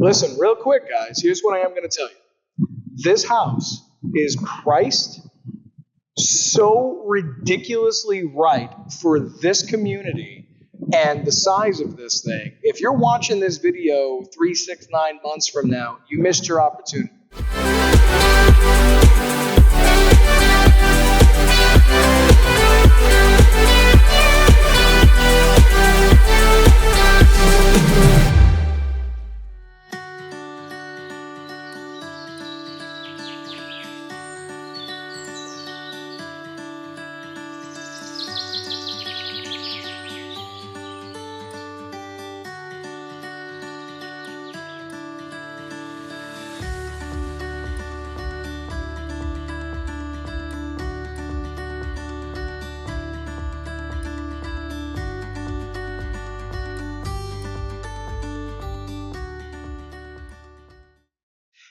Listen, real quick, guys, here's what I am going to tell you. This house is priced so ridiculously right for this community and the size of this thing. If you're watching this video 3, 6, 9 months from now, you missed your opportunity.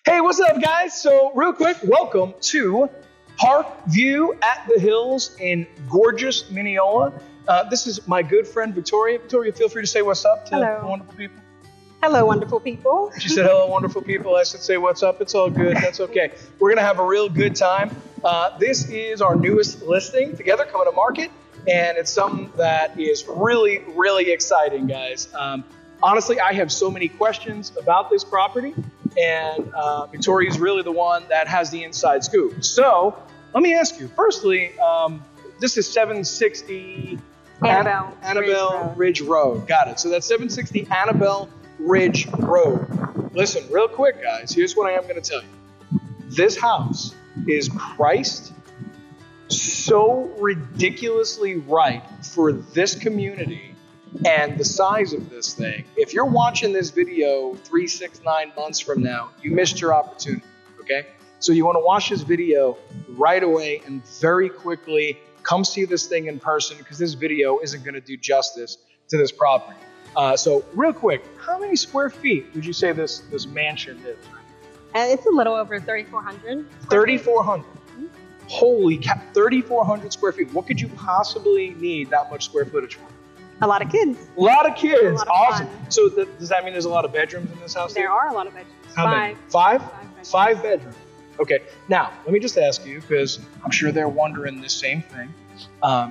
Hey, what's up, guys? So real quick, welcome to Park View at the Hills in gorgeous Minneola. This is my good friend, Victoria. Victoria, feel free to say what's up to the wonderful people. Hello, wonderful people. She said, hello, wonderful people. I should say what's up. It's all good. That's okay. We're going to have a real good time. This is our newest listing together coming to market, and it's something that is really, really exciting, guys. Honestly, I have so many questions about this property, and Victoria's really the one that has the inside scoop. So let me ask you, firstly, this is 760 Annabelle Ridge Road. Got it. So that's 760 Annabelle Ridge Road. Listen, real quick, guys, here's what I am going to tell you. This house is priced so ridiculously right for this community and the size of this thing. If you're watching this video 3, 6, 9 months from now, you missed your opportunity, okay? So you want to watch this video right away and very quickly come see this thing in person, because this video isn't going to do justice to this property. So real quick, how many square feet would you say this mansion is? It's a little over 3,400. 3,400. Holy cow, 3,400 square feet. What could you possibly need that much square footage for? A lot of kids. A lot of kids. A lot of awesome. fun. So does that mean there's a lot of bedrooms in this house? There are a lot of bedrooms. How many? Five? Five bedrooms. Okay. Now, let me just ask you, because I'm sure they're wondering the same thing.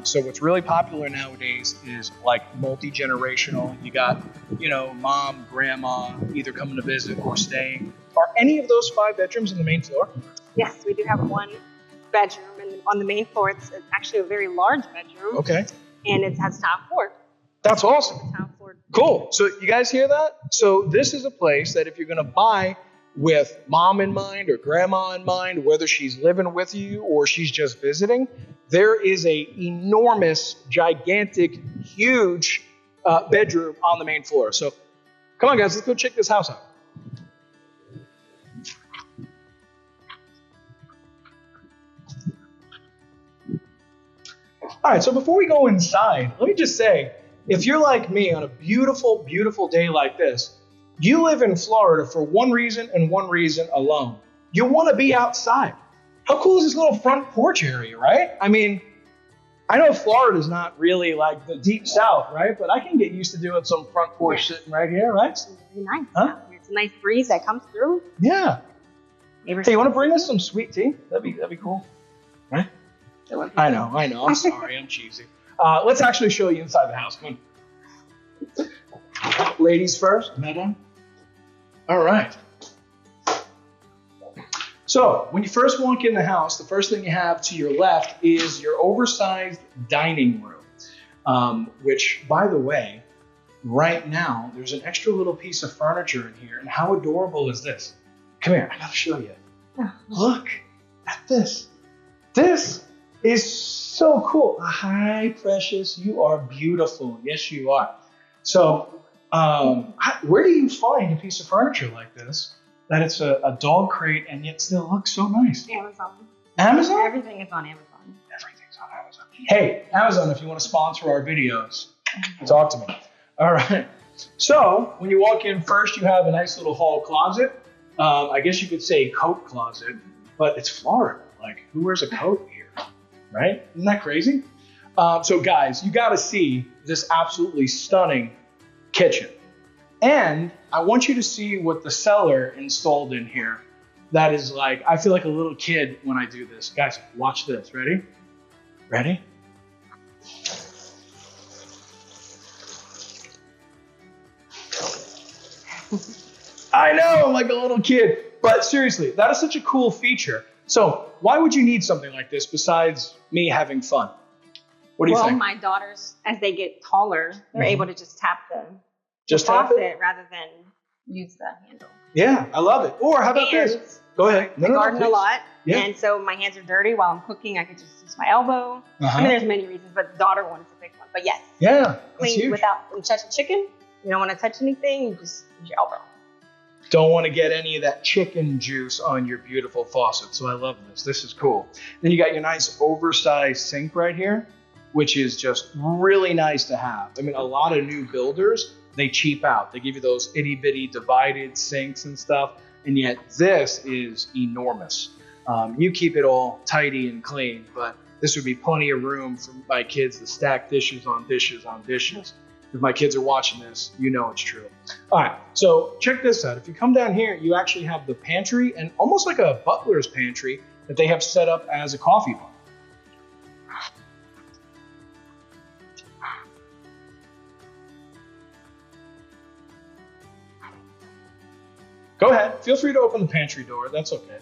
So what's really popular nowadays is like multi-generational. You got, mom, grandma, either coming to visit or staying. Are any of those 5 bedrooms on the main floor? Yes, we do have 1 bedroom, and on the main floor, it's actually a very large bedroom. Okay. And it has top floor. That's awesome. Top floor. Cool. So you guys hear that? So this is a place that if you're going to buy with mom in mind or grandma in mind, whether she's living with you or she's just visiting, there is a enormous, gigantic, huge bedroom on the main floor. So come on, guys, let's go check this house out. All right, so before we go inside, let me just say, if you're like me on a beautiful, beautiful day like this, you live in Florida for one reason and one reason alone. You want to be outside. How cool is this little front porch area, right? I mean, I know Florida's not really like the deep south, right? But I can get used to doing some front porch sitting right here, right? It's very nice. Huh? It's a nice breeze that comes through. Yeah. Neighbors. Hey, you want to bring us some sweet tea? That'd be cool, right? I know. I'm sorry. I'm cheesy. Let's actually show you inside the house. Come on. Ladies first, madam. All right. So when you first walk in the house, the first thing you have to your left is your oversized dining room, which, by the way, right now, there's an extra little piece of furniture in here. And how adorable is this? Come here. I got to show you. Look at this. This is so cool. Hi, precious. You are beautiful. Yes, you are. So where do you find a piece of furniture like this, that it's a dog crate and yet still looks so nice? Amazon. Amazon? Everything is on Amazon. Everything's on Amazon. Hey, Amazon, if you want to sponsor our videos, talk to me. All right. So when you walk in first, you have a nice little hall closet. I guess you could say coat closet, but it's Florida. Like, who wears a coat here? Right? Isn't that crazy? So guys, you got to see this absolutely stunning kitchen. And I want you to see what the seller installed in here. That is like, I feel like a little kid when I do this. Guys, watch this. Ready? Ready? I know, I'm like a little kid. But seriously, that is such a cool feature. So why would you need something like this besides me having fun? What do you think? Well, my daughters, as they get taller, they're able to just tap the tap faucet rather than use the handle. Yeah, I love it. Or how about this? Go ahead. I garden a lot, Yeah. and so my hands are dirty while I'm cooking. I could just use my elbow. I mean, there's many reasons, but the daughter one is a big one. But yes, Yeah, that's clean huge. without when you touch a chicken. You don't want to touch anything. You just use your elbow. Don't want to get any of that chicken juice on your beautiful faucet. So I love this. This is cool. Then you got your nice oversized sink right here, which is just really nice to have. I mean, a lot of new builders, they cheap out. They give you those itty bitty divided sinks and stuff. And yet this is enormous. You keep it all tidy and clean, but this would be plenty of room for my kids to stack dishes on dishes on dishes. If my kids are watching this, you know it's true. All right, so check this out. If you come down here, you actually have the pantry and almost like a butler's pantry that they have set up as a coffee bar. Go ahead, feel free to open the pantry door, that's okay.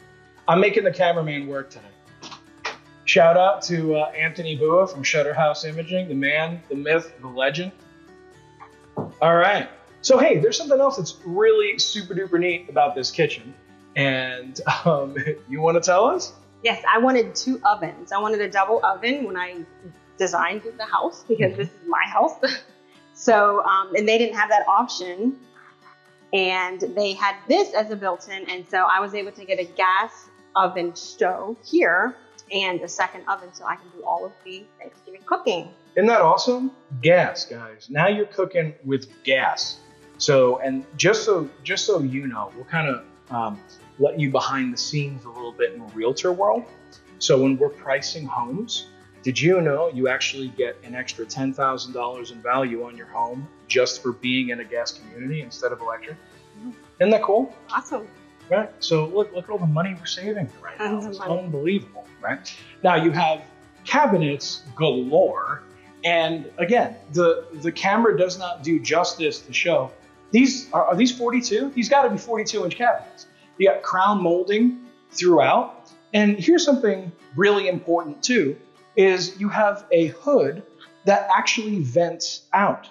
I'm making the cameraman work today. Shout out to Anthony Bua from Shutter House Imaging, the man, the myth, the legend. All right. So, hey, there's something else that's really super duper neat about this kitchen. And you want to tell us? Yes, I wanted 2 ovens. I wanted a double oven when I designed the house because this is my house. So, and they didn't have that option. And they had this as a built-in. And so I was able to get a gas oven stove here and a second oven so I can do all of the Thanksgiving cooking. Isn't that awesome? Gas, guys. Now you're cooking with gas. So, and just so you know, we'll kind of let you behind the scenes a little bit in the realtor world. So when we're pricing homes, did you know you actually get an extra $10,000 in value on your home just for being in a gas community instead of electric? Isn't that cool? Awesome. Right. So look at all the money we're saving right now. It's unbelievable, right? Now you have cabinets galore. And again, the camera does not do justice to show. Are these 42? These got to be 42-inch cabinets. You got crown molding throughout. And here's something really important too, is you have a hood that actually vents out.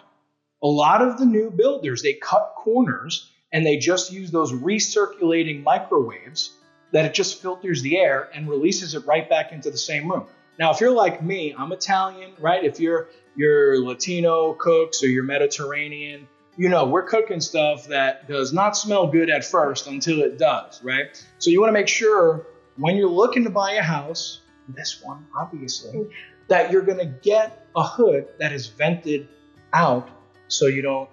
A lot of the new builders, they cut corners and they just use those recirculating microwaves that it just filters the air and releases it right back into the same room. Now, if you're like me, I'm Italian, right? If you're Latino cooks or you're Mediterranean, you know, we're cooking stuff that does not smell good at first until it does, right? So you want to make sure when you're looking to buy a house, this one, obviously, that you're going to get a hood that is vented out so you don't,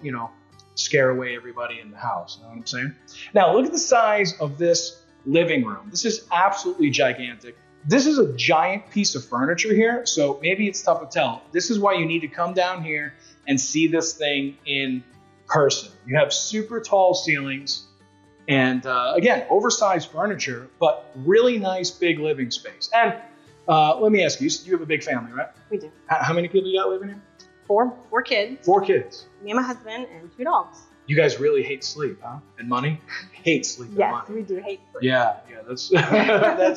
scare away everybody in the house. You know what I'm saying? Now, look at the size of this living room. This is absolutely gigantic. This is a giant piece of furniture here, so maybe it's tough to tell. This is why you need to come down here and see this thing in person. You have super tall ceilings and, again, oversized furniture, but really nice big living space. And let me ask you, you have a big family, right? We do. How many people you got living here? Four kids. 4 kids. Me and my husband and 2 dogs. You guys really hate sleep, huh? And money? Hate sleep and money. Yes, we do hate sleep. Yeah, that's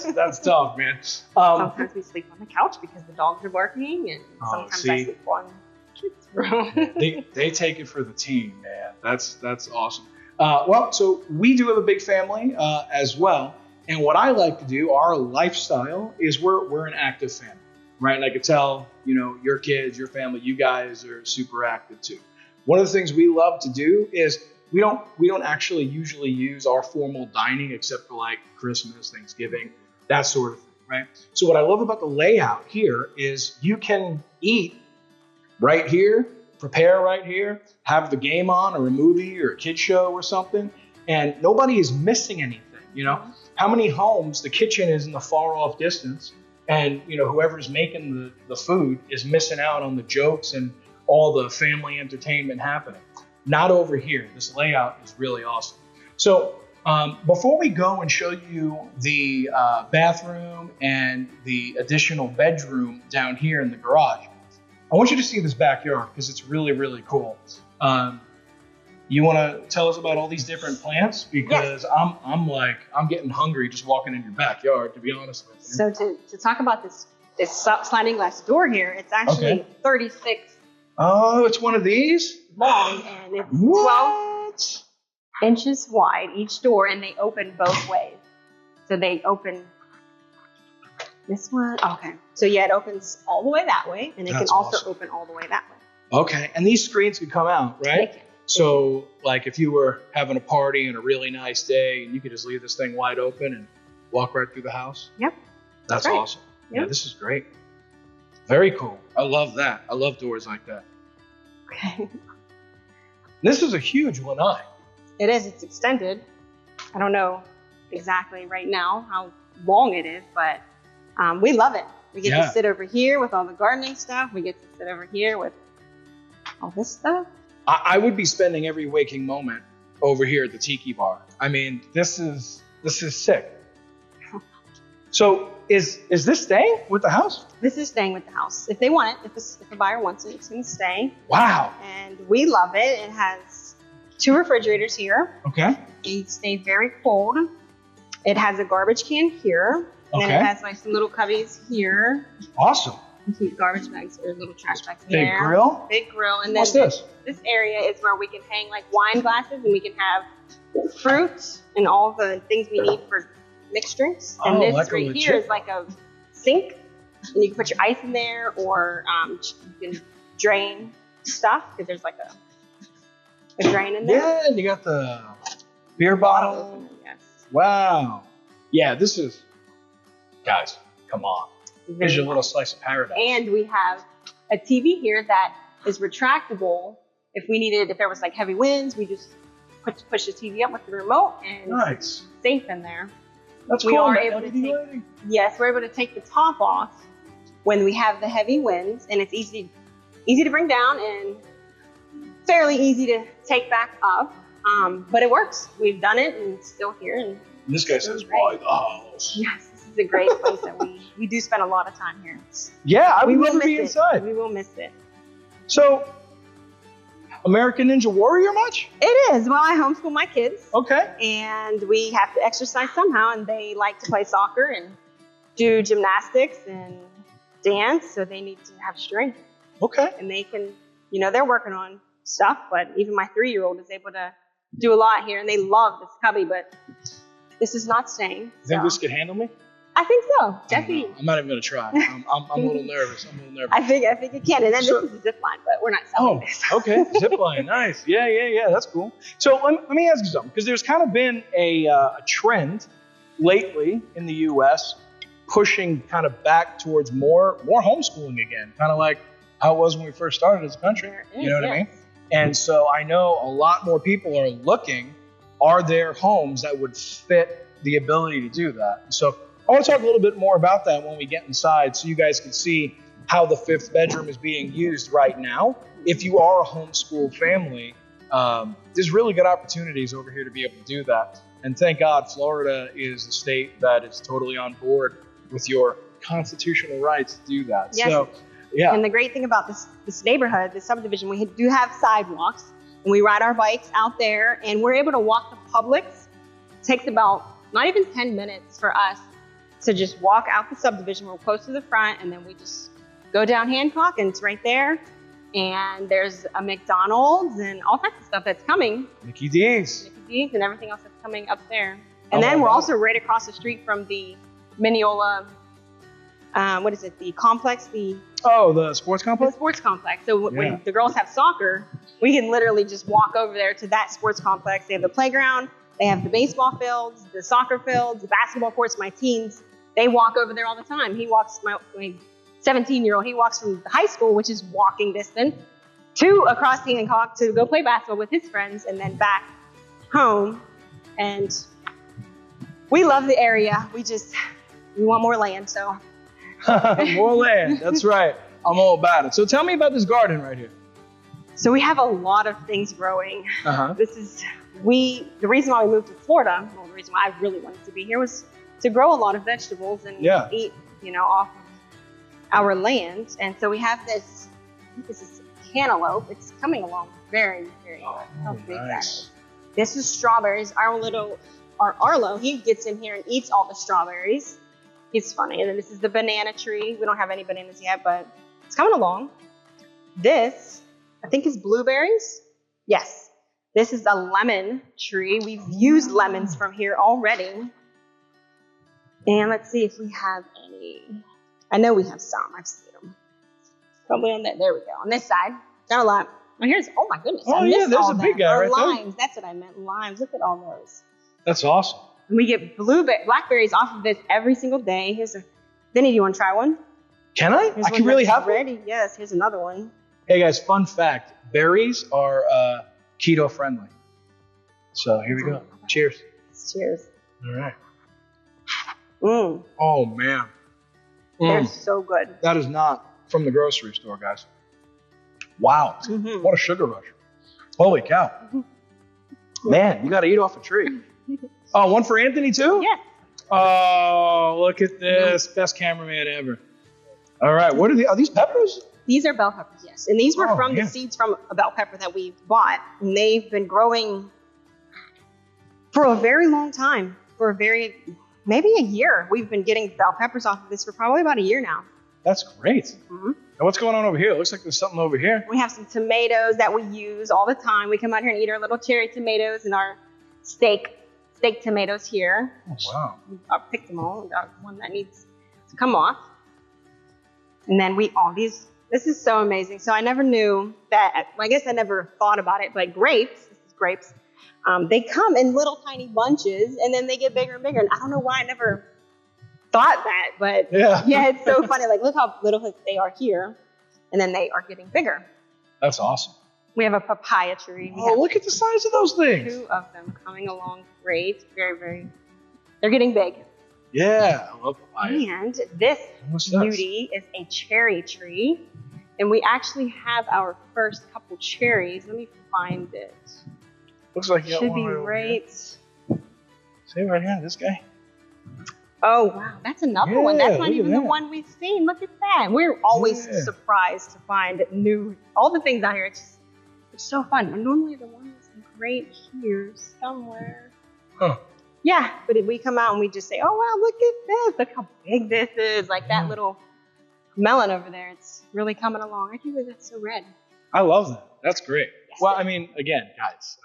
that's tough, man. Sometimes we sleep on the couch because the dogs are barking, and sometimes I sleep on the kids' room. they take it for the team, man. That's awesome. Well, so we do have a big family as well, and what I like to do, our lifestyle is we're an active family, right? And I could tell, your kids, your family, you guys are super active too. One of the things we love to do is we don't actually usually use our formal dining except for like Christmas, Thanksgiving, that sort of thing, right? So what I love about the layout here is you can eat right here, prepare right here, have the game on or a movie or a kid show or something, and nobody is missing anything, How many homes the kitchen is in the far off distance and, whoever's making the food is missing out on the jokes and all the family entertainment happening. not over here. This layout is really awesome. So before we go and show you the bathroom and the additional bedroom down here in the garage, I want you to see this backyard because it's really, really cool. You want to tell us about all these different plants? Because yes. I'm getting hungry just walking in your backyard, to be honest with you. So to talk about this sliding glass door here, it's actually 36. Oh, it's one of these? Long, and it's 12 inches wide each door, and they open both ways. So they open this one. Okay. So yeah, it opens all the way that way, and it can also open all the way that way. Okay. And these screens can come out, right? They can. So, like, if you were having a party and a really nice day, and you could just leave this thing wide open and walk right through the house. Yep. That's awesome. Yep. Yeah, this is great. Very cool. I love that. I love doors like that. Okay. This is a huge lanai. It is. It's extended. I don't know exactly right now how long it is, but we love it. We get to sit over here with all the gardening stuff. We get to sit over here with all this stuff. I would be spending every waking moment over here at the Tiki Bar. I mean, this is sick. So is this staying with the house? This is staying with the house. If they want it, if a buyer wants it, it's going to stay. Wow. And we love it. It has 2 refrigerators here. Okay. They stay very cold. It has a garbage can here. And then it has like some little cubbies here. Awesome. Keep garbage bags or little trash bags in there. Big grill? Big grill. And then what's this? This area is where we can hang like wine glasses, and we can have fruit and all the things we need for mixed drinks. And this like right here is like a sink, and you can put your ice in there, or you can drain stuff because there's like a drain in there. Yeah, and you got the beer bottle. Yes. Wow. Yeah, this is, guys, come on. Here's your little slice of paradise. And we have a TV here that is retractable. If there was like heavy winds, we just push the TV up with the remote, and it's safe in there. That's we cool. Are able to take, yes, we're able to take the top off when we have the heavy winds, and it's easy to bring down and fairly easy to take back up. But it works. We've done it, and it's still here. And this guy says, "Buy the house." Yes. It's a great place that we do spend a lot of time here. Yeah, I would love to be inside. We will miss it. So, American Ninja Warrior much? It is. Well, I homeschool my kids. Okay. And we have to exercise somehow, and they like to play soccer and do gymnastics and dance, so they need to have strength. Okay. And they can, they're working on stuff, but even my 3-year-old is able to do a lot here, and they love this cubby, but this is not staying. You think this could handle me? I think so. Definitely. I'm not even going to try. I'm a little nervous. I think it can. And then this is a zip line, but we're not selling this. Okay. Zip line. Nice. Yeah. That's cool. So let me ask you something, because there's kind of been a trend lately in the U.S. pushing kind of back towards more homeschooling again, kind of like how it was when we first started as a country. You know what I mean? And so I know a lot more people are looking, are there homes that would fit the ability to do that? So I want to talk a little bit more about that when we get inside, so you guys can see how the 5th bedroom is being used right now. If you are a homeschool family, there's really good opportunities over here to be able to do that. And thank God Florida is a state that is totally on board with your constitutional rights to do that. Yes. So, yeah. And the great thing about this neighborhood, this subdivision, we do have sidewalks, and we ride our bikes out there, and we're able to walk the Publix. It takes about not even 10 minutes for us to just walk out the subdivision. We're close to the front, and then we just go down Hancock, and it's right there. And there's a McDonald's and all types of stuff that's coming. Mickey D's and everything else that's coming up there. And then we're also right across the street from the Minneola, the complex? The sports complex? The sports complex. So when the girls have soccer, we can literally just walk over there to that sports complex. They have the playground, they have the baseball fields, the soccer fields, the basketball courts. My teens, they walk over there all the time. My 17-year-old, he walks from the high school, which is walking distance, to across Hancock to go play basketball with his friends, and then back home. And we love the area. We want more land, so. More land, that's right. I'm all about it. So tell me about this garden right here. So we have a lot of things growing. Uh-huh. The reason why we moved to Florida, well, the reason why I really wanted to be here was to grow a lot of vegetables and eat, off of our land. And so we have this, I think this is cantaloupe. It's coming along very, very well. How big that is. This is strawberries. Our Arlo, he gets in here and eats all the strawberries. He's funny. And then this is the banana tree. We don't have any bananas yet, but it's coming along. This, I think, is blueberries. Yes. This is a lemon tree. We've used lemons from here already. And let's see if we have any. I know we have some. I've seen them. Probably on that. There we go. On this side. Not a lot. Oh my goodness. Oh yeah, there's a big guy right there. Limes. That's what I meant. Limes. Look at all those. That's awesome. And we get blackberries off of this every single day. Denny, do you want to try one? Can I? I can really have ready. One? Yes. Here's another one. Hey guys, fun fact: berries are keto friendly. So here we go. Cheers. Cheers. All right. Mm. Oh man. They're so good. That is not from the grocery store, guys. Wow. Mm-hmm. What a sugar rush. Holy cow. Man, you got to eat off a tree. Oh, one for Anthony too? Yes. Oh, look at this. Best cameraman ever. All right. What are these peppers? These are bell peppers, yes. And these were from the seeds from a bell pepper that we bought. And they've been growing for a very long time. Maybe a year. We've been getting bell peppers off of this for probably about a year now. That's great. Mm-hmm. And what's going on over here? It looks like there's something over here. We have some tomatoes that we use all the time. We come out here and eat our little cherry tomatoes and our steak tomatoes here. Oh, wow. I picked them all. Got one that needs to come off. And then this is so amazing. So I never knew that, I guess I never thought about it, but grapes, they come in little tiny bunches and then they get bigger and bigger. And I don't know why I never thought that, but yeah, it's so funny. Like, look how little they are here, and then they are getting bigger. That's awesome. We have a papaya tree. Look at the size of those things. 2 of them coming along great. Very, very. They're getting big. Yeah, I love papaya. And this beauty is a cherry tree, and we actually have our first couple cherries. Let me find it. Looks like you got should one be right. See right here, this guy. Oh, wow. That's another one. That's not even the one we've seen. Look at that. We're always surprised to find all the things out here. It's so fun. And normally the one is right here somewhere. Huh. Yeah, but if we come out and we just say, oh, wow, look at this. Look how big this is. Like that little melon over there. It's really coming along. I can't believe that's so red. I love that. That's great. Yes, well, I mean, again, guys,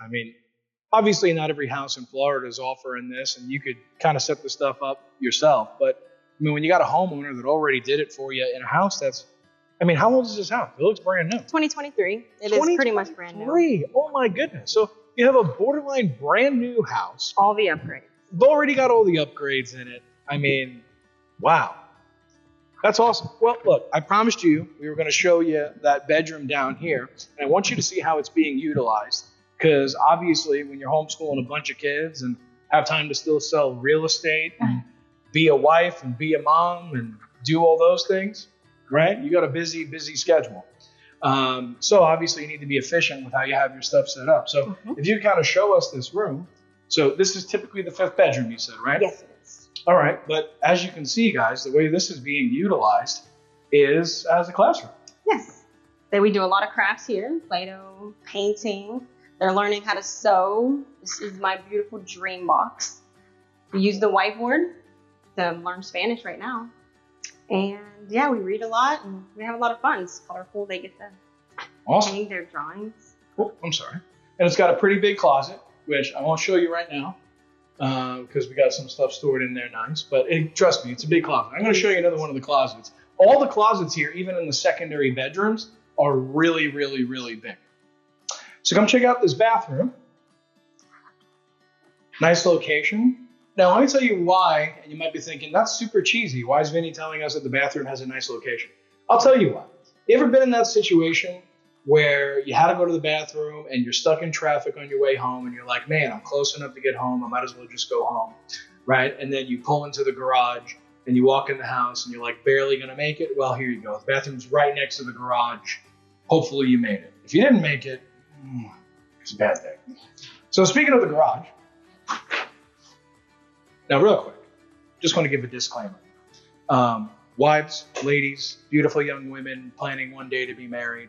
obviously not every house in Florida is offering this, and you could kind of set the stuff up yourself. But when you got a homeowner that already did it for you in a house how old is this house? It looks brand new. 2023. It is pretty much brand new. Oh my goodness. So you have a borderline brand new house. All the upgrades. You've already got all the upgrades in it. Wow. That's awesome. Well, look, I promised you we were going to show you that bedroom down here, and I want you to see how it's being utilized. Because obviously, when you're homeschooling a bunch of kids and have time to still sell real estate, and be a wife and be a mom and do all those things, right? You got a busy, busy schedule. So obviously, you need to be efficient with how you have your stuff set up. So if you kind of show us this room, so this is typically the 5th bedroom, you said, right? Yes, it is. All right, but as you can see, guys, the way this is being utilized is as a classroom. Yes. Then we do a lot of crafts here, Play-Doh, painting. They're learning how to sew. This is my beautiful dream box. We use the whiteboard to learn Spanish right now. And yeah, we read a lot and we have a lot of fun. It's colorful. They get to paint their drawings. Oh, I'm sorry. And it's got a pretty big closet, which I won't show you right now because we got some stuff stored in there nice. But trust me, it's a big closet. I'm going to show you another one of the closets. All the closets here, even in the secondary bedrooms, are really, really, really big. So come check out this bathroom. Nice location. Now, let me tell you why, and you might be thinking, that's super cheesy. Why is Vinny telling us that the bathroom has a nice location? I'll tell you why. You ever been in that situation where you had to go to the bathroom and you're stuck in traffic on your way home and you're like, man, I'm close enough to get home. I might as well just go home, right? And then you pull into the garage and you walk in the house and you're like barely going to make it. Well, here you go. The bathroom's right next to the garage. Hopefully you made it. If you didn't make it, it's a bad thing. So speaking of the garage, now real quick, just want to give a disclaimer. Wives, ladies, beautiful young women planning one day to be married,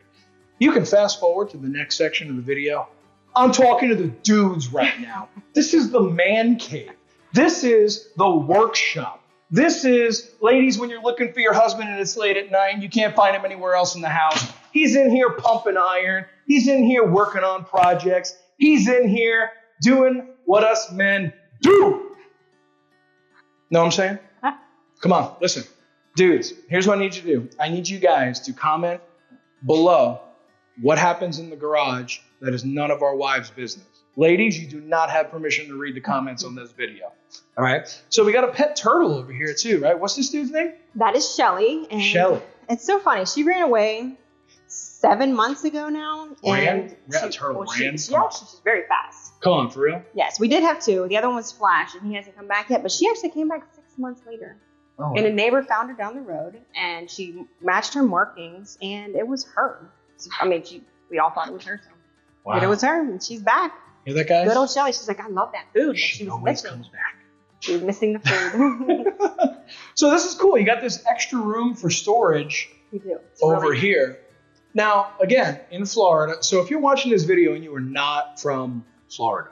you can fast forward to the next section of the video. I'm talking to the dudes right now. This is the man cave. This is the workshop. This is, ladies, when you're looking for your husband and it's late at night and you can't find him anywhere else in the house. He's in here pumping iron. He's in here working on projects. He's in here doing what us men do. Know what I'm saying? Come on, listen. Dudes, here's what I need you to do. I need you guys to comment below what happens in the garage that is none of our wives' business. Ladies, you do not have permission to read the comments on this video. All right? So we got a pet turtle over here too, right? What's this dude's name? That is Shelly. And Shelly. It's so funny. She ran away 7 months ago now. Ran? She's very fast. Come on, for real? Yes, we did have 2. The other one was Flash, and he hasn't come back yet. But she actually came back 6 months later. Oh, and a neighbor found her down the road, and she matched her markings, and it was her. I mean, we all thought it was her. So. Wow. But it was her, and she's back. Hear that, guys? Good old Shelly. She's like, I love that food. But she was always missing. comes back. She was missing the food. So this is cool. You got this extra room for storage We do. over here. Now, again, in Florida, so if you're watching this video and you are not from Florida,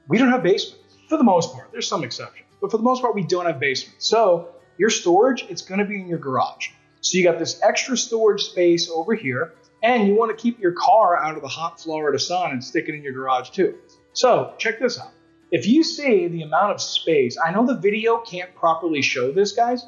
we don't have basements for the most part. There's some exceptions, but for the most part, we don't have basements. So your storage, it's going to be in your garage. So you got this extra storage space over here, and you want to keep your car out of the hot Florida sun and stick it in your garage too. So check this out. If you see the amount of space, I know the video can't properly show this, guys,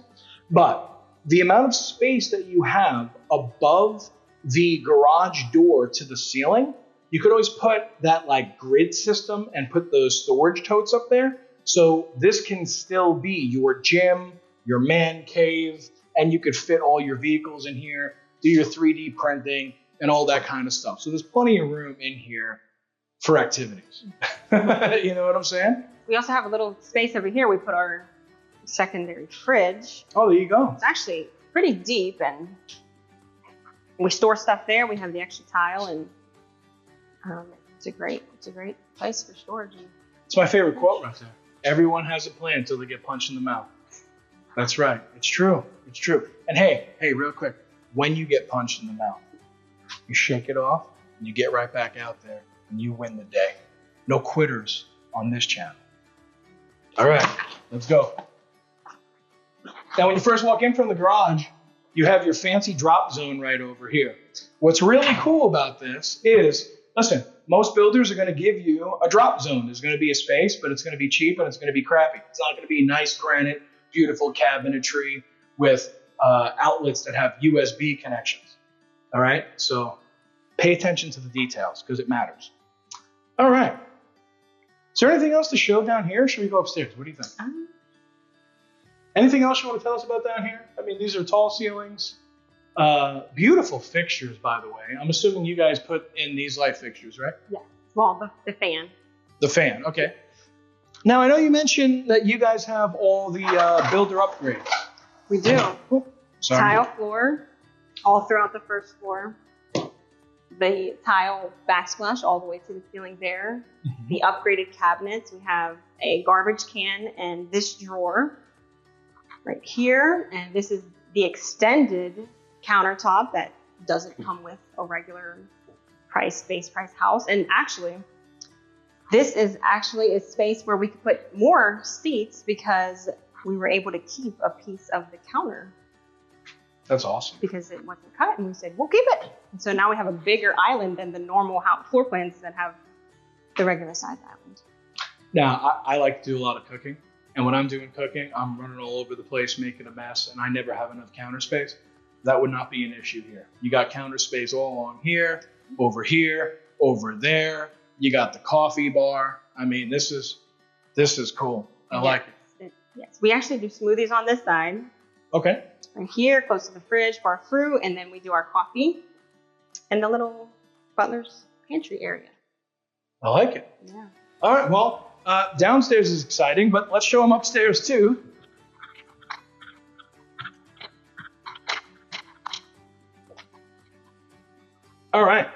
but the amount of space that you have above the garage door to the ceiling, you could always put that like grid system and put those storage totes up there. So this can still be your gym, your man cave, and you could fit all your vehicles in here, do your 3D printing and all that kind of stuff. So there's plenty of room in here for activities. You know what I'm saying? We also have a little space over here. We put our secondary fridge. Oh, there you go. It's actually pretty deep, and we store stuff there. We have the extra tile, and it's a great place for storage. It's my favorite quote right there. Everyone has a plan until they get punched in the mouth. That's right. It's true. It's true. And hey, real quick, when you get punched in the mouth, you shake it off and you get right back out there and you win the day. No quitters on this channel. All right, let's go. Now, when you first walk in from the garage, you have your fancy drop zone right over here. What's really cool about this is, listen, most builders are going to give you a drop zone. There's going to be a space, but it's going to be cheap and it's going to be crappy. It's not going to be nice granite, beautiful cabinetry with outlets that have USB connections. All right, so pay attention to the details because it matters. All right. Is there anything else to show down here? Or should we go upstairs? What do you think? Anything else you want to tell us about down here? I mean, these are tall ceilings. Beautiful fixtures, by the way. I'm assuming you guys put in these light fixtures, right? Yeah. Well, the fan. The fan, okay. Now, I know you mentioned that you guys have all the builder upgrades. We do. Sorry. Tile floor all throughout the first floor. The tile backsplash all the way to the ceiling there. Mm-hmm. The upgraded cabinets. We have a garbage can and this drawer right here. And this is the extended countertop that doesn't come with a regular base price house. And actually, this is actually a space where we could put more seats because we were able to keep a piece of the counter. That's awesome. Because it wasn't cut, and we said, we'll keep it. And so now we have a bigger island than the normal floor plans that have the regular size island. Now, I like to do a lot of cooking. And when I'm doing cooking, I'm running all over the place, making a mess, and I never have enough counter space. That would not be an issue here. You got counter space all along here, over there. You got the coffee bar. I mean, this is cool. I like it. Yes, we actually do smoothies on this side. Okay. Right here, close to the fridge for our fruit, and then we do our coffee in the little butler's pantry area. I like it. Yeah. All right, well, downstairs is exciting, but let's show them upstairs too. All right.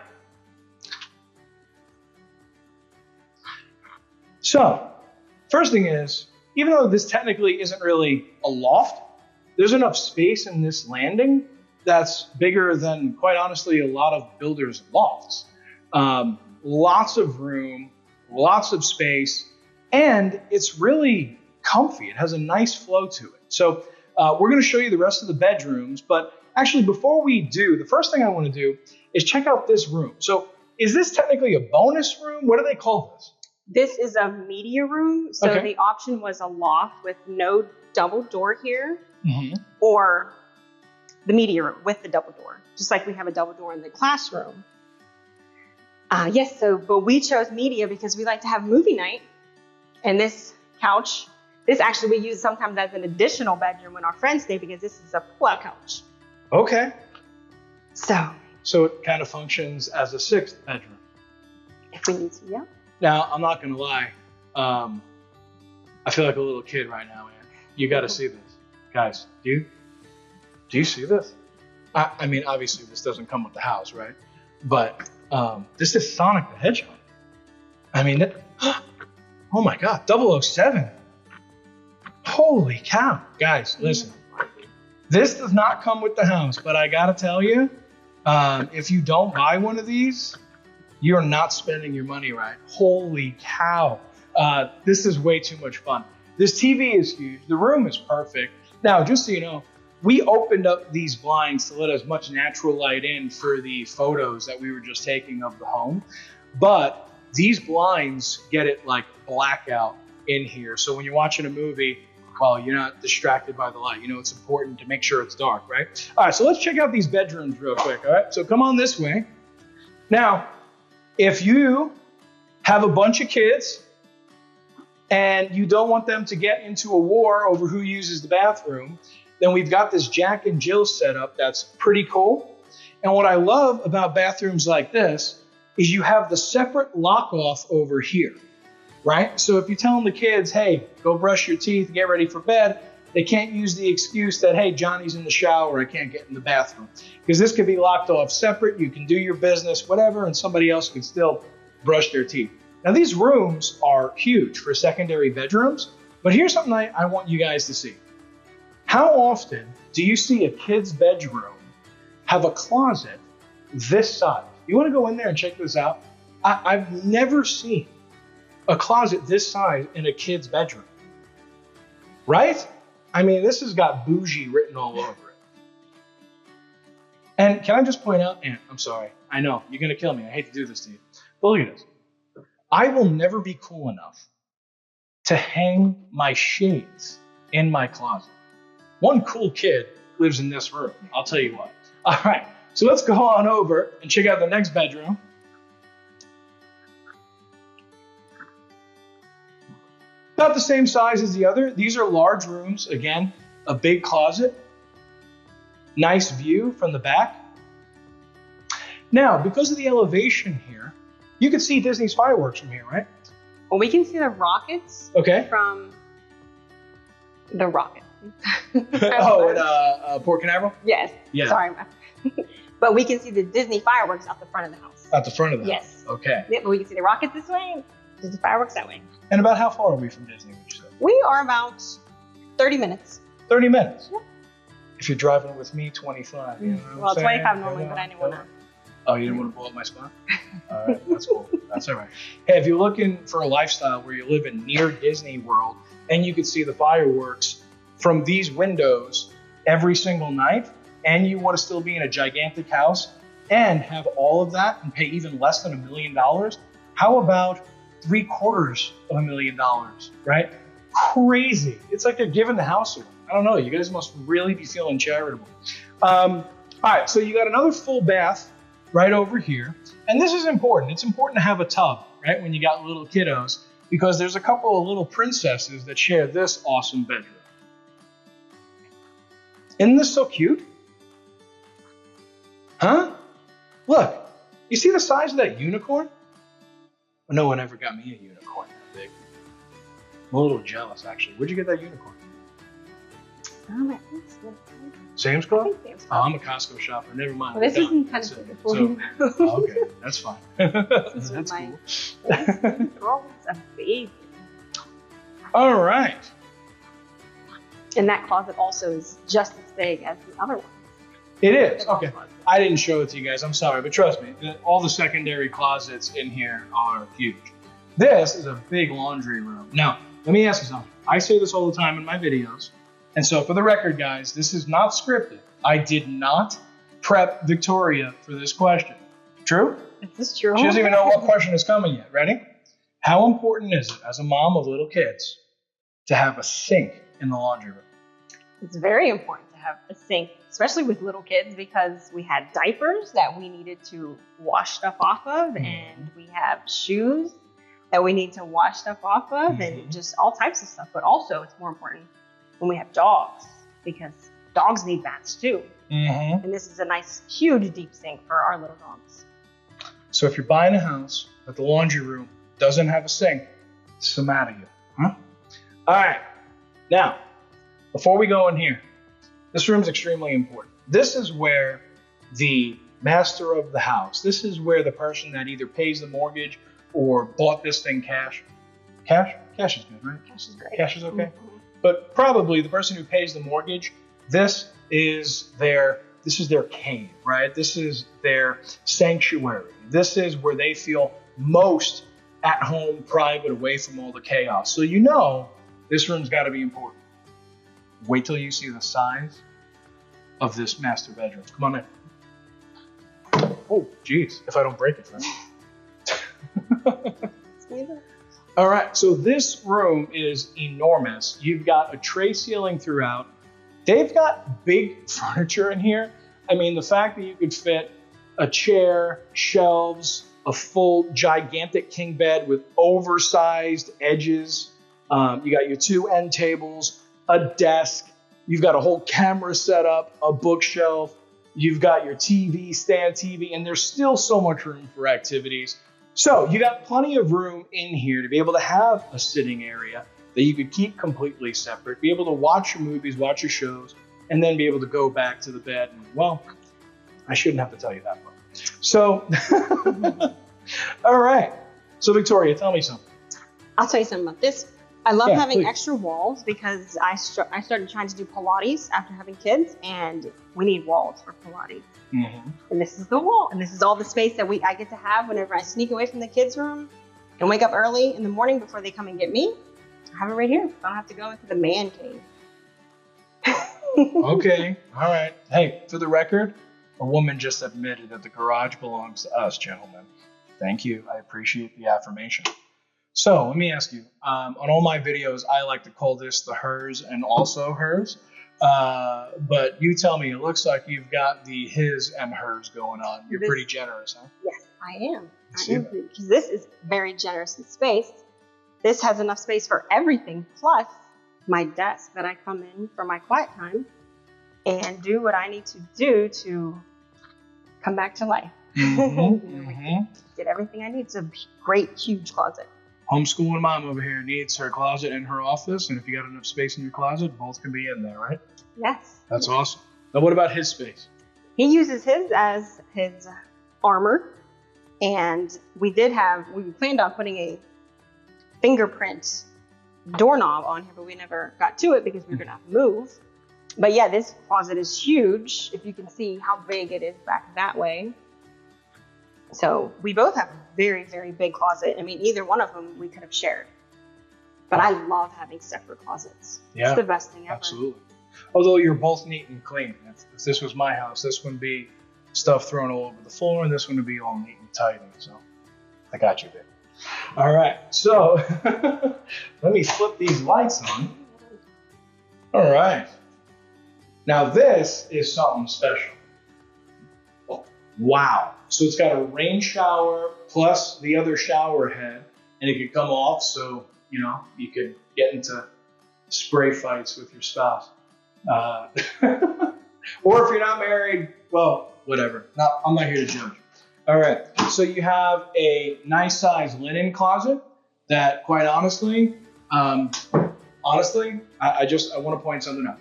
So, first thing is, even though this technically isn't really a loft, there's enough space in this landing that's bigger than, quite honestly, a lot of builders' lofts. Lots of room, lots of space, and it's really comfy. It has a nice flow to it. So we're going to show you the rest of the bedrooms, but actually before we do, the first thing I want to do is check out this room. So is this technically a bonus room? What do they call this? This is a media room. So Okay. the option was a loft with no double door here, Mm-hmm. or the media room with the double door, just like we have a double door in the classroom. Yes, but we chose media because we like to have movie night. And this couch, this actually we use sometimes as an additional bedroom when our friends stay because this is a pull-out couch. Okay. So it kind of functions as a sixth bedroom. if we need to, yeah. Now, I'm not going to lie. I feel like a little kid right now, man. You got to see this. Guys, do you see this? I mean, obviously, this doesn't come with the house, right? But this is Sonic the Hedgehog. I mean, oh my God, 007. Holy cow. Guys, listen. This does not come with the house, but I got to tell you, if you don't buy one of these, you're not spending your money right. Holy cow. This is way too much fun. This TV is huge. The room is perfect. Now, just so you know, we opened up these blinds to let as much natural light in for the photos that we were just taking of the home. But these blinds get it like blackout in here. So when you're watching a movie, well, you're not distracted by the light. You know, it's important to make sure it's dark, right? All right, so let's check out these bedrooms real quick, all right? So come on this way. Now, if you have a bunch of kids and you don't want them to get into a war over who uses the bathroom, then we've got this Jack and Jill setup that's pretty cool. And what I love about bathrooms like this is you have the separate lock off over here, right? So if you're telling the kids, hey, go brush your teeth, get ready for bed, they can't use the excuse that, hey, Johnny's in the shower, I can't get in the bathroom. Because this could be locked off separate, you can do your business, whatever, and somebody else can still brush their teeth. Now these rooms are huge for secondary bedrooms, but here's something I want you guys to see. How often do you see a kid's bedroom have a closet this size? You want to go in there and check this out? I've never seen a closet this size in a kid's bedroom. Right? I mean, this has got bougie written all over it. And can I just point out, and I'm sorry, I know, you're going to kill me. I hate to do this to you. But look at this. I will never be cool enough to hang my shades in my closet. One cool kid lives in this room, I'll tell you what. All right, so let's go on over and check out the next bedroom. About the same size as the other. These are large rooms. Again, a big closet. Nice view from the back. Now, because of the elevation here, you can see Disney's fireworks from here, right? Well, we can see the rockets from the rocket. Oh, at Port Canaveral? Yes. Yeah. Sorry. But we can see the Disney fireworks out the front of the house. At the front of the house? Yes. Okay. Yeah, but we can see the rockets this way, Disney fireworks that way. And about how far are we from Disney, would you say? We are about 30 minutes. 30 minutes? Yeah. If you're driving with me, 25. You know what Well, I'm saying? 25 normally, but I didn't want to. Oh, you didn't want to blow up my spot? All right, that's cool. That's all right. Hey, if you're looking for a lifestyle where you're living near Disney World and you can see the fireworks from these windows every single night, and you want to still be in a gigantic house and have all of that and pay even less than $1 million, how about $750,000, right? Crazy. It's like they're giving the house away. I don't know. You guys must really be feeling charitable. All right, so you got another full bath right over here. And this is important. It's important to have a tub, right, when you got little kiddos, because there's a couple of little princesses that share this awesome bedroom. Isn't this so cute? Huh? Look, you see the size of that unicorn? Well, no one ever got me a unicorn that big. I'm a little jealous, actually. Where'd you get that unicorn? I think so. Sam's Club? Sam's Oh, Club. I'm a Costco shopper. Never mind. Well, this I'm isn't done. kind of So- beautiful. okay, that's fine. This is That's my cool. girl's a baby. All right. And that closet also is just as big as the other one. It is. Okay. I didn't show it to you guys. I'm sorry, but trust me, all the secondary closets in here are huge. This is a big laundry room. Now, let me ask you something. I say this all the time in my videos. And so for the record, guys, this is not scripted. I did not prep Victoria for this question. True? This is true. She doesn't even know what question is coming yet. Ready? How important is it as a mom of little kids to have a sink in the laundry room? It's very important to have a sink, especially with little kids, because we had diapers that we needed to wash stuff off of, and we have shoes that we need to wash stuff off of, and just all types of stuff. But also, it's more important when we have dogs, because dogs need baths too. And this is a nice, huge, deep sink for our little dogs. So if you're buying a house but the laundry room doesn't have a sink, it's the matter you. Huh? All right. Now, before we go in here, this room is extremely important. This is where the master of the house, this is where the person that either pays the mortgage or bought this thing cash. Cash is good, right? Cash is great. Cash is okay. But probably the person who pays the mortgage, this is their cave, right? This is their sanctuary. This is where they feel most at home, private, away from all the chaos. So you know this room's got to be important. Wait till you see the size of this master bedroom. Come on in. Oh, geez, if I don't break it, All right, so this room is enormous. You've got a tray ceiling throughout. They've got big furniture in here. I mean, the fact that you could fit a chair, shelves, a full gigantic king bed with oversized edges. You got your 2 end tables, a desk. You've got a whole camera set up, a bookshelf. You've got your TV, stand TV, and there's still so much room for activities. So you got plenty of room in here to be able to have a sitting area that you could keep completely separate, be able to watch your movies, watch your shows, and then be able to go back to the bed. And, well, I shouldn't have to tell you that part. So, all right. So Victoria, tell me something. I'll tell you something about this. I love having please. Extra walls because I started trying to do Pilates after having kids, and we need walls for Pilates. And this is the wall, and this is all the space that I get to have whenever I sneak away from the kids' room and wake up early in the morning before they come and get me. I have it right here. I don't have to go into the man cave. Okay. All right. Hey, for the record, a woman just admitted that the garage belongs to us, gentlemen. Thank you. I appreciate the affirmation. So let me ask you, on all my videos, I like to call this the hers and also hers. But you tell me, it looks like you've got the his and hers going on. You're pretty generous, huh? Yes, I am. I am, because this is very generous in space. This has enough space for everything, plus my desk that I come in for my quiet time and do what I need to do to come back to life. Get everything I need. It's a great, huge closet. Homeschooling mom over here needs her closet and her office, and if you got enough space in your closet, both can be in there, right? Yes. That's awesome. Now, what about his space? He uses his as his armor, and we planned on putting a fingerprint doorknob on here, but we never got to it because we were going to have to move. But yeah, this closet is huge, if you can see how big it is back that way. So we both have a very, very big closet. I mean, either one of them we could have shared. But I love having separate closets. Yeah, it's the best thing ever. Absolutely. Although you're both neat and clean. If this was my house, this wouldn't be stuff thrown all over the floor, and this one would be all neat and tidy. So I got you, babe. All right. So let me flip these lights on. All right. Now this is something special. Wow. So it's got a rain shower plus the other shower head, and it could come off so, you could get into spray fights with your spouse. Or if you're not married, well, whatever. I'm not here to judge. All right. So you have a nice size linen closet that, quite honestly, I want to point something out.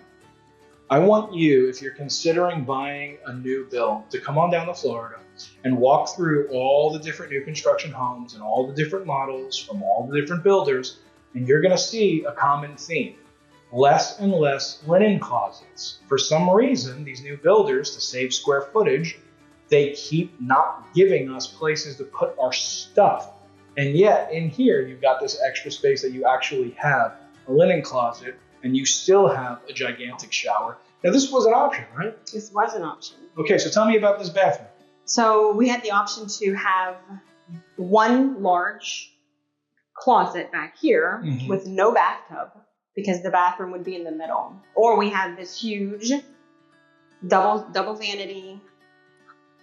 I want you, if you're considering buying a new build, to come on down to Florida and walk through all the different new construction homes and all the different models from all the different builders and you're going to see a common theme. Less and less linen closets. For some reason, these new builders, to save square footage, they keep not giving us places to put our stuff. And yet, in here, you've got this extra space that you actually have a linen closet, and you still have a gigantic shower. Now, this was an option, right? This was an option. Okay, so tell me about this bathroom. So we had the option to have one large closet back here with no bathtub, because the bathroom would be in the middle. Or we have this huge double vanity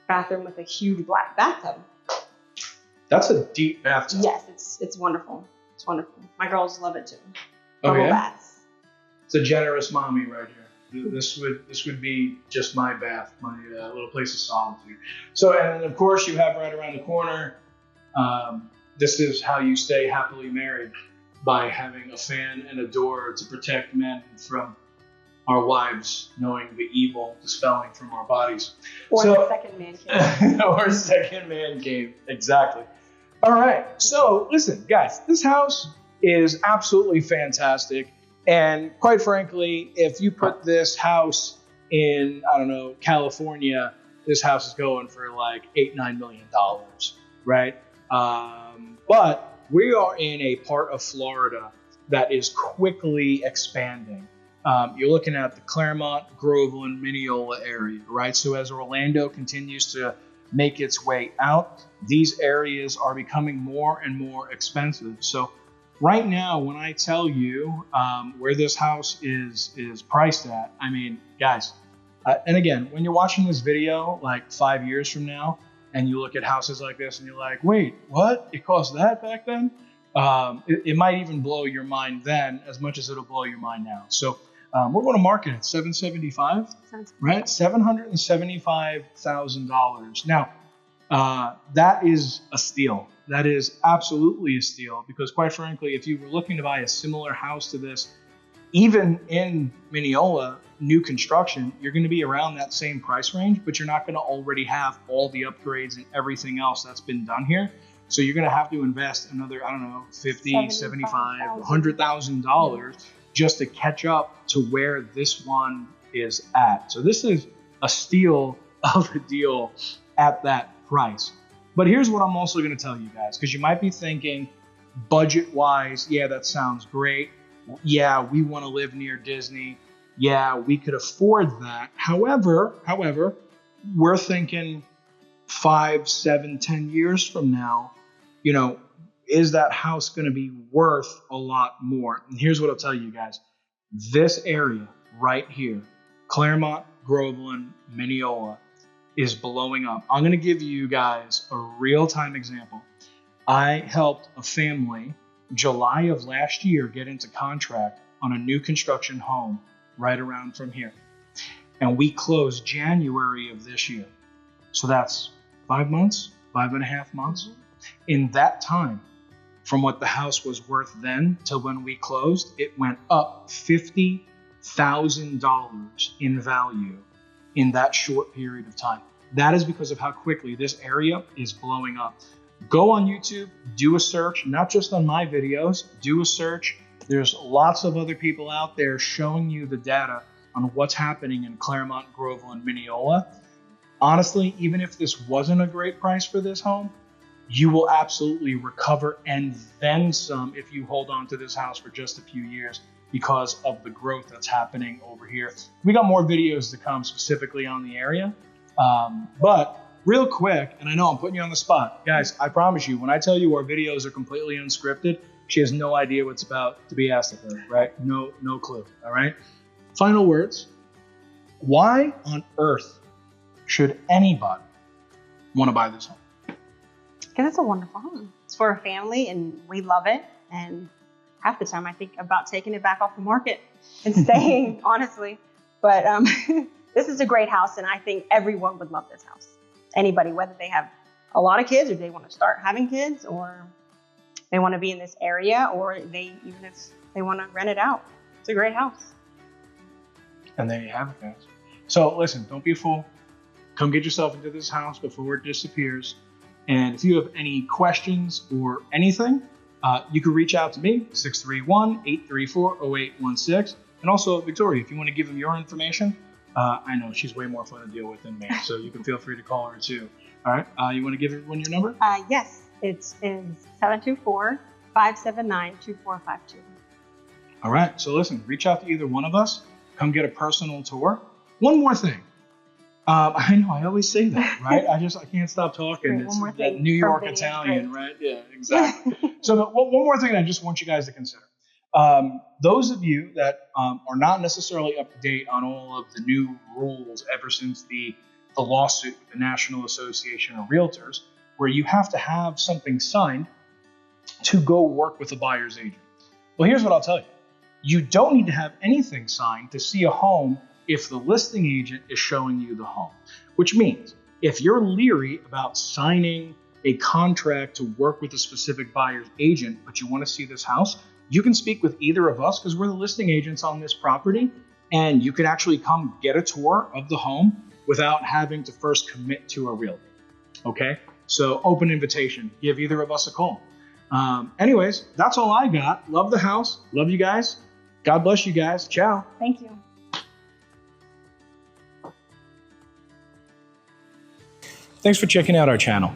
bathroom with a huge black bathtub. That's a deep bathtub. Yes, it's wonderful. It's wonderful. My girls love it too. Oh, Bubble yeah? baths. It's a generous mommy right here. This would be just my bath, my little place of solitude. So, and of course you have right around the corner, this is how you stay happily married, by having a fan and a door to protect men from our wives knowing the evil dispelling from our bodies. Or the second man cave. Or second man cave, exactly. All right, so listen, guys, this house is absolutely fantastic. And quite frankly, if you put this house in, I don't know, California, this house is going for like $8-9 million, right? But we are in a part of Florida that is quickly expanding. You're looking at the Claremont, Groveland, Minneola area, right? So as Orlando continues to make its way out, these areas are becoming more and more expensive. So right now, when I tell you where this house is priced at, I mean, guys, and again, when you're watching this video like 5 years from now, and you look at houses like this and you're like, wait, what? It cost that back then? It might even blow your mind then as much as it'll blow your mind now. So we're going to market at $775, right? $775,000. Now, that is a steal. That is absolutely a steal, because quite frankly, if you were looking to buy a similar house to this, even in Minneola, new construction, you're going to be around that same price range, but you're not going to already have all the upgrades and everything else that's been done here. So you're going to have to invest another, I don't know, $50,000, $75,000, $100,000 just to catch up to where this one is at. So this is a steal of a deal at that price. But here's what I'm also going to tell you guys, because you might be thinking, budget-wise, yeah, that sounds great. Yeah, we want to live near Disney. Yeah, we could afford that. However, we're thinking 5, 7, 10 years from now, is that house going to be worth a lot more? And here's what I'll tell you guys. This area right here, Claremont, Groveland, Minneola, is blowing up. I'm going to give you guys a real-time example. I helped a family July of last year get into contract on a new construction home right around from here. And we closed January of this year. So that's 5 months, 5.5 months. In that time, from what the house was worth then to when we closed, it went up $50,000 in value in that short period of time. That is because of how quickly this area is blowing up. Go on YouTube, do a search, not just on my videos, do a search. There's lots of other people out there showing you the data on what's happening in Claremont, Groveland, Minneola. Honestly, even if this wasn't a great price for this home, you will absolutely recover and then some if you hold on to this house for just a few years because of the growth that's happening over here. We got more videos to come specifically on the area. But real quick, and I know I'm putting you on the spot, guys, I promise you, when I tell you our videos are completely unscripted, she has no idea what's about to be asked of her, right? No clue, all right? Final words. Why on earth should anybody want to buy this home? Because it's a wonderful home. It's for a family, and we love it. And half the time I think about taking it back off the market and staying, honestly. But this is a great house, and I think everyone would love this house. Anybody, whether they have a lot of kids or they want to start having kids, or they want to be in this area, or even if they want to rent it out. It's a great house. And there you have it, guys. So listen, don't be a fool. Come get yourself into this house before it disappears. And if you have any questions or anything, You can reach out to me, 631-834-0816. And also, Victoria, if you want to give them your information, I know she's way more fun to deal with than me, so you can feel free to call her too. All right, you want to give everyone your number? Yes, it is 724-579-2452. All right, so listen, reach out to either one of us. Come get a personal tour. One more thing. I know, I always say that, right? I can't stop talking. Great, it's that New York Italian, right? Yeah, exactly. So one more thing I just want you guys to consider. Those of you that are not necessarily up to date on all of the new rules ever since the lawsuit with the National Association of Realtors, where you have to have something signed to go work with a buyer's agent. Well, here's what I'll tell you. You don't need to have anything signed to see a home if the listing agent is showing you the home, which means if you're leery about signing a contract to work with a specific buyer's agent, but you want to see this house, you can speak with either of us because we're the listing agents on this property, and you can actually come get a tour of the home without having to first commit to a realtor. Okay? So open invitation. Give either of us a call. Anyways, that's all I got. Love the house. Love you guys. God bless you guys. Ciao. Thank you. Thanks for checking out our channel.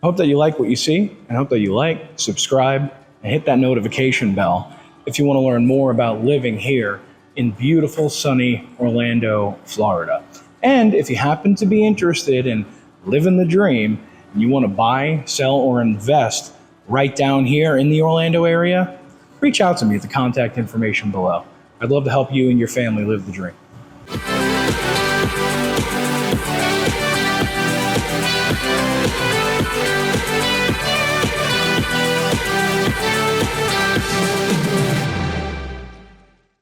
I hope that you like what you see, and hope that you like, subscribe, and hit that notification bell if you want to learn more about living here in beautiful, sunny Orlando, Florida. And if you happen to be interested in living the dream, and you want to buy, sell, or invest right down here in the Orlando area, reach out to me at the contact information below. I'd love to help you and your family live the dream.